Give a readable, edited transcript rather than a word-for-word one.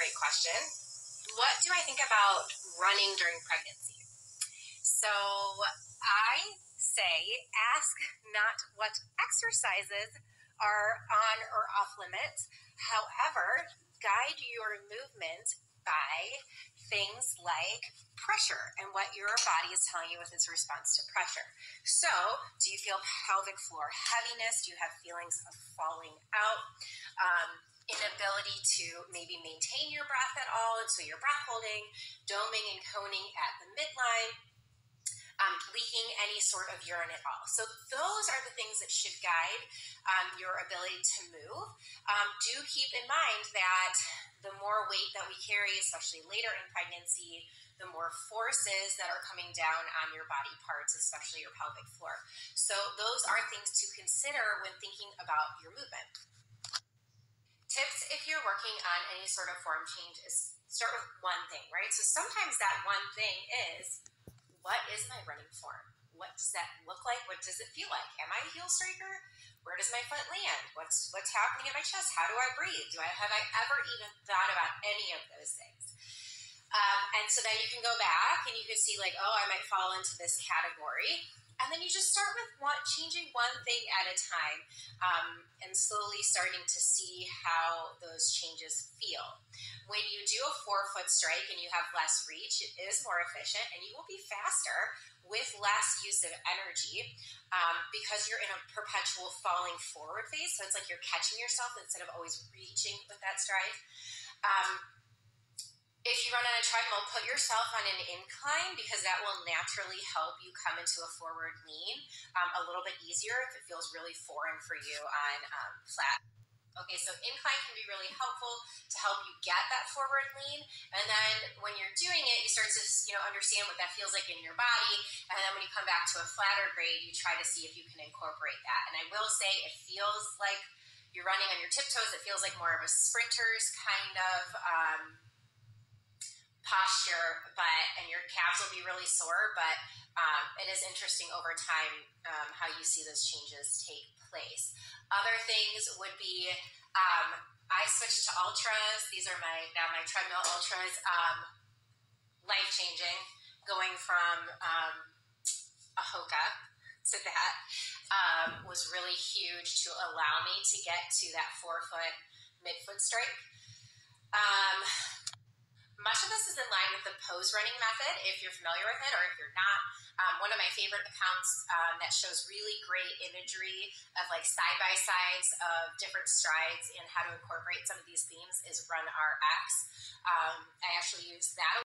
great question. What do I think about running during pregnancy? So I say ask not what exercises are on or off limits. However, guide your movement by things like pressure and what your body is telling you with its response to pressure. So, do you feel pelvic floor heaviness? Do you have feelings of falling out? Inability to maybe maintain your breath at all, and so you're breath holding, doming and coning at the midline, leaking any sort of urine at all. So those are the things that should guide your ability to move. Do keep in mind that the more weight that we carry, especially later in pregnancy, the more forces that are coming down on your body parts, especially your pelvic floor. So those are things to consider when thinking about your movement. Tips if you're working on any sort of form change is start with one thing, right? So sometimes that one thing is, what is my running form? What does that look like? What does it feel like? Am I a heel striker? Where does my foot land? What's happening at my chest? How do I breathe? Have I ever even thought about any of those things? And so then you can go back and you can see like, oh, I might fall into this category. And then you just start with changing one thing at a time, and slowly starting to see how those changes feel. When you do a 4-foot strike and you have less reach, it is more efficient and you will be faster with less use of energy, because you're in a perpetual falling forward phase. So it's like you're catching yourself instead of always reaching with that stride. If you run on a treadmill, put yourself on an incline, because that will naturally help you come into a forward lean a little bit easier if it feels really foreign for you on flat. Okay, so incline can be really helpful to help you get that forward lean. And then when you're doing it, you start to understand what that feels like in your body. And then when you come back to a flatter grade, you try to see if you can incorporate that. And I will say it feels like you're running on your tiptoes. It feels like more of a sprinter's kind of posture, and your calves will be really sore, but it is interesting over time how you see those changes take place. Other things would be, I switched to ultras. These are my treadmill ultras. Life-changing, going from a Hoka to that was really huge to allow me to get to that 4-foot midfoot strike. Much of this is in line with the pose running method, if you're familiar with it, or if you're not. One of my favorite accounts that shows really great imagery of like side-by-sides of different strides and how to incorporate some of these themes is Run RX. I actually use that